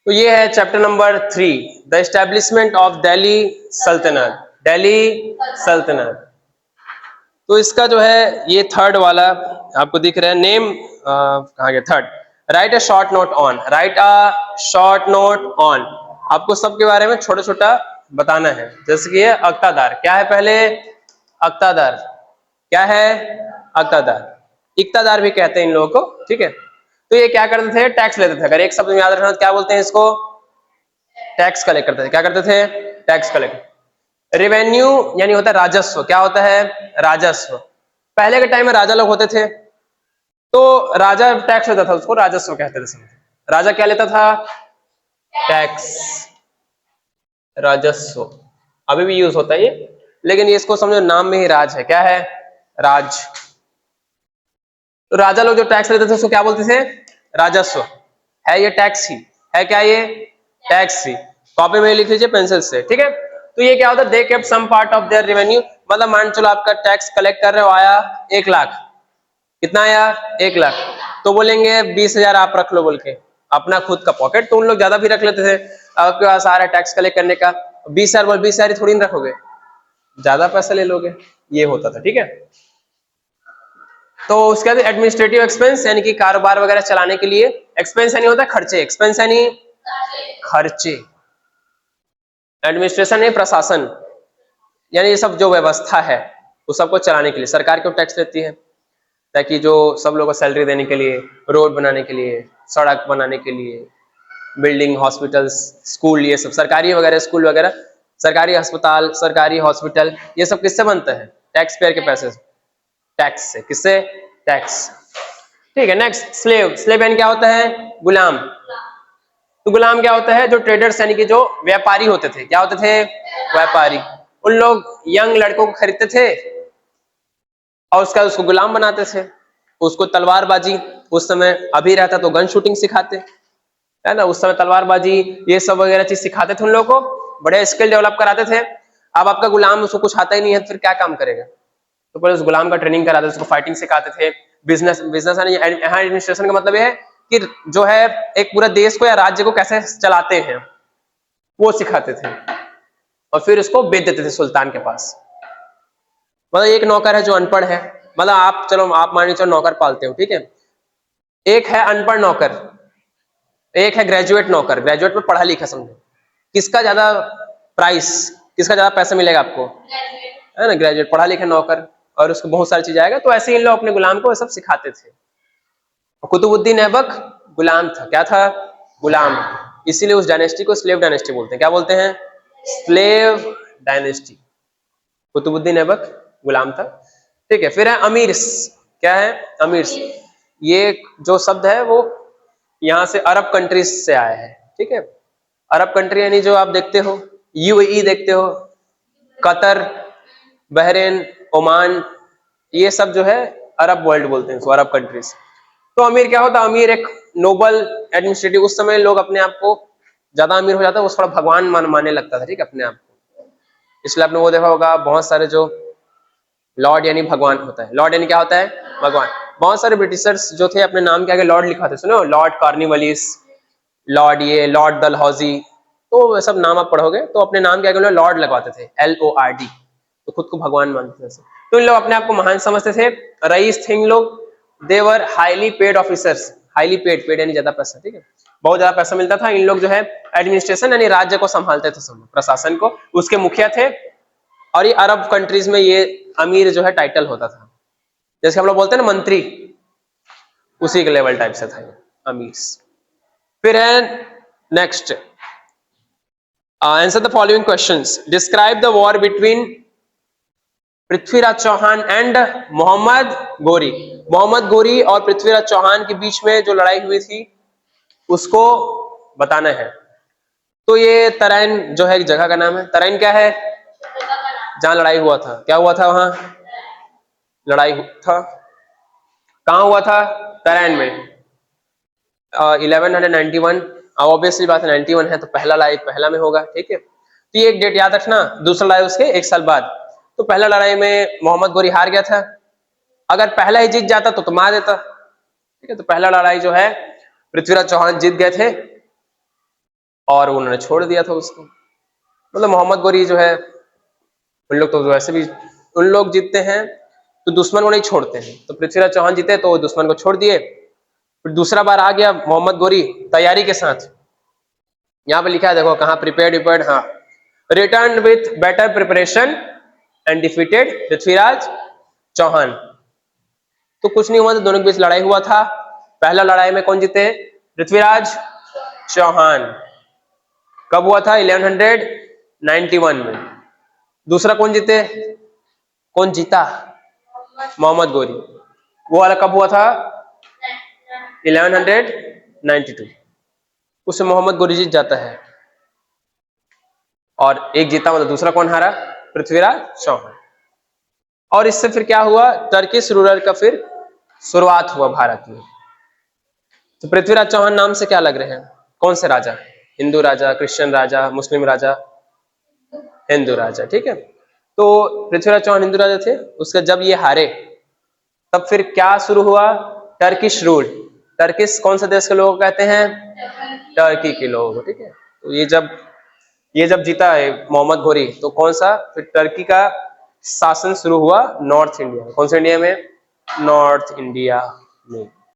तो ये है chapter number 3, the establishment of Delhi सल्तनत। दिल्ली सल्तनत। तो इसका जो है ये थर्ड वाला आपको दिख रहा है नेम, कहाँ गया third. Right a short note on, right a short note on. आपको सबके बारे में छोटा छोटा बताना है। जैसे कि ये अक्तादार क्या है, पहले अक्तादार क्या है, अक्तादार। इक्तादार भी कहते हैं इन लोगों को, ठीक है। तो ये क्या करते थे, टैक्स लेते थे। अगर एक शब्द में याद रखना तो क्या बोलते हैं इसको, टैक्स कलेक्ट करते थे। क्या करते थे, टैक्स कलेक्ट। रेवेन्यू यानी होता है राजस्व। क्या होता है, राजस्व। पहले के टाइम में राजा लोग होते थे, तो राजा टैक्स लेता था, उसको राजस्व कहते थे। समझे, राजा क्या लेता था, टैक्स, राजस्व। अभी भी यूज होता है ये, लेकिन ये इसको समझो नाम में ही राज है। क्या है, राज। तो राजा लोग जो टैक्स लेते थे उसको क्या बोलते थे, राजस्व। है ये टैक्स ही है, क्या ये टैक्स ही। कॉपी में लिख लीजिए पेंसिल से, ठीक है। तो ये क्या होता है, they kept some part of their revenue. मतलब मान चलो आपका टैक्स कलेक्ट कर रहे हो, आया 1 लाख। कितना आया, 1 लाख। तो बोलेंगे 20,000 आप रख लो बोल के, अपना खुद का पॉकेट। तो उन लोग ज्यादा भी रख लेते थे। आपके पास आ रहा है टैक्स कलेक्ट करने का, 20,000 बोल, 20,000 थोड़ी ना रखोगे, ज्यादा पैसा ले लोगे। ये होता था, ठीक है। तो उसके बाद एडमिनिस्ट्रेटिव एक्सपेंस यानी कि कारोबार वगैरह चलाने के लिए। एक्सपेंस यानी होता है खर्चे, एक्सपेंस यानी खर्चे। एडमिनिस्ट्रेशन है प्रशासन, यानी ये सब जो व्यवस्था है उस सबको चलाने के लिए सरकार क्यों टैक्स लेती है, ताकि जो सब लोगों को सैलरी देने के लिए, रोड बनाने के लिए, सड़क बनाने के लिए, बिल्डिंग, हॉस्पिटल्स, स्कूल, ये सब सरकारी वगैरह, स्कूल वगैरह, सरकारी अस्पताल, सरकारी हॉस्पिटल, ये सब किससे बनता है, टैक्स पेयर के पैसे से, टैक्स से। किससे, टैक्स। ठीक है। Next, slave. स्लेव यानी क्या होता है, गुलाम। तो गुलाम क्या होता है, जो ट्रेडर्स यानी कि जो व्यापारी होते थे। क्या होते थे, व्यापारी। उन लोग यंग लड़कों को खरीदते थे और उसका उसको गुलाम बनाते थे। उसको तलवारबाजी, उस समय अभी रहता तो गन शूटिंग सिखाते, है ना। उस समय तलवारबाजी ये सब वगैरह चीज सिखाते थे उन लोगों को, बड़े स्किल डेवलप कराते थे। अब आपका गुलाम, उसको कुछ आता ही नहीं है, फिर क्या काम करेगा। तो पहले उस गुलाम का ट्रेनिंग कराते थे, उसको फाइटिंग सिखाते थे। बिजनेस, बिजनेस यहाँ एडमिनिस्ट्रेशन का मतलब यह है कि जो है एक पूरा देश को या राज्य को कैसे चलाते हैं वो सिखाते थे, और फिर उसको बेच देते थे सुल्तान के पास। मतलब एक नौकर है जो अनपढ़ है, मतलब आप चलो आप मान लीजिए नौकर पालते हो, ठीक है। एक है अनपढ़ नौकर, एक है ग्रेजुएट नौकर। ग्रेजुएट में पढ़ा लिखा समझो, किसका ज्यादा प्राइस, किसका ज्यादा पैसा मिलेगा आपको, है ना, ग्रेजुएट पढ़ा लिखा नौकर, और उसको बहुत सारी चीज आएगा। तो ऐसे ही इन लोग अपने गुलाम को सब सिखाते थे। कुतुबुद्दीन ऐबक गुलाम था। क्या था, गुलाम। इसीलिए उस डायनेस्टी को स्लेव डायनेस्टी बोलते हैं। क्या बोलते हैं, स्लेव डायनेस्टी। कुतुबुद्दीन ऐबक गुलाम था, ठीक है। फिर है अमीर्स। क्या है, अमीर्स। ये जो शब्द है वो यहाँ से अरब कंट्रीज से आया है, ठीक है। अरब कंट्री यानी जो आप देखते हो, यूएई देखते हो, कतर, बहरीन, ओमान, ये सब जो है अरब वर्ल्ड बोलते हैं, अरब कंट्रीज। तो अमीर क्या होता है, अमीर एक नोबल एडमिनिस्ट्रेटिव। उस समय लोग अपने आप को ज्यादा अमीर हो जाता है, वो थोड़ा भगवान मानने लगता था, ठीक है, अपने आप को। इसलिए आपने वो देखा होगा, बहुत सारे जो लॉर्ड यानी भगवान होता है, लॉर्ड यानी क्या होता है, भगवान। बहुत सारे ब्रिटिशर्स जो थे अपने नाम के आगे लॉर्ड लिखवाते, सुनो, लॉर्ड कॉर्नवालिस, लॉर्ड ये, लॉर्ड डलहौजी। तो वो सब नाम आप पढ़ोगे तो अपने नाम के आगे लॉर्ड लगवाते थे, LORD। तो खुद को भगवान मानते थे। तो इन लोग अपने आप को महान समझते थे, रईस थे इन लोग। They were highly paid officers. Highly paid, paid यानी ज्यादा पैसा, ठीक है, बहुत ज्यादा पैसा मिलता था। इन लोग जो है एडमिनिस्ट्रेशन यानी राज्य को संभालते थे, प्रशासन को, उसके मुखिया थे। और ये अरब कंट्रीज में ये अमीर जो है टाइटल होता था, जैसे हम लोग बोलते हैं ना मंत्री, उसी के लेवल टाइप से था ये अमीर। फिर है next, answer the following questions. Describe the war between Prithviraj Chauhan and Mohammad Ghori. Mohammad गोरी और पृथ्वीराज चौहान के बीच में जो लड़ाई हुई थी उसको बताना है। तो ये तराइन जो है एक जगह का नाम है। तराइन क्या है, जहां लड़ाई हुआ था। क्या हुआ था वहां, लड़ाई था, कहां हुआ था, तराइन में। 1191। ऑब्वियसली बात है, 91 है तो पहला लड़ाई पहला में होगा, ठीक है। तो ये एक डेट याद रखना। दूसरा लड़ाई उसके 1 साल बाद। तो पहला लड़ाई में मोहम्मद गोरी हार गया था। अगर पहला ही जीत जाता तो मार देता, ठीक है। तो पहला लड़ाई जो है पृथ्वीराज चौहान जीत गए थे, और उन्होंने छोड़ दिया था उसको। मतलब मोहम्मद गोरी जो है, उन लोग तो वैसे भी उन लोग जीतते हैं तो दुश्मन को नहीं छोड़ते हैं, तो पृथ्वीराज चौहान जीते तो दुश्मन को छोड़ दिए। फिर दूसरा बार आ गया मोहम्मद गोरी तैयारी के साथ, यहाँ पे लिखा है देखो कहाँ, प्रिपेयर्ड, हाँ, return with better preparation and defeated Prithviraj Chauhan. तो कुछ नहीं हुआ, तो दोनों के बीच लड़ाई हुआ था। पहला लड़ाई में कौन जीते? पृथ्वीराज चौहान। कब हुआ था? 1191 में। दूसरा कौन जीते? कौन जीता? मोहम्मद गोरी। वो वाला कब हुआ था? 1192। उससे मोहम्मद गोरी जीत जाता है, और एक जीता, मतलब दूसरा कौन हारा? पृथ्वीराज चौहान। और इससे फिर क्या हुआ? टर्किश रूलर का फिर शुरुआत हुआ भारत में। तो पृथ्वीराज चौहान नाम से क्या लग रहे हैं? कौन से राजा? हिंदू राजा, क्रिश्चियन राजा, मुस्लिम राजा? हिंदू राजा, ठीक है। तो पृथ्वीराज चौहान हिंदू राजा थे। उसके जब ये हारे, तब फिर क्या शुरू हुआ? Turkish rule. टर्किश कौन से देश के लोग कहते हैं? टर्की के लोग, ठीक है। तो ये जब जीता है मोहम्मद घोरी, तो कौन सा? फिर टर्की का शासन शुरू हुआ नॉर्थ इंडिया। कौन से इंडिया में? नॉर्थ इंडिया में।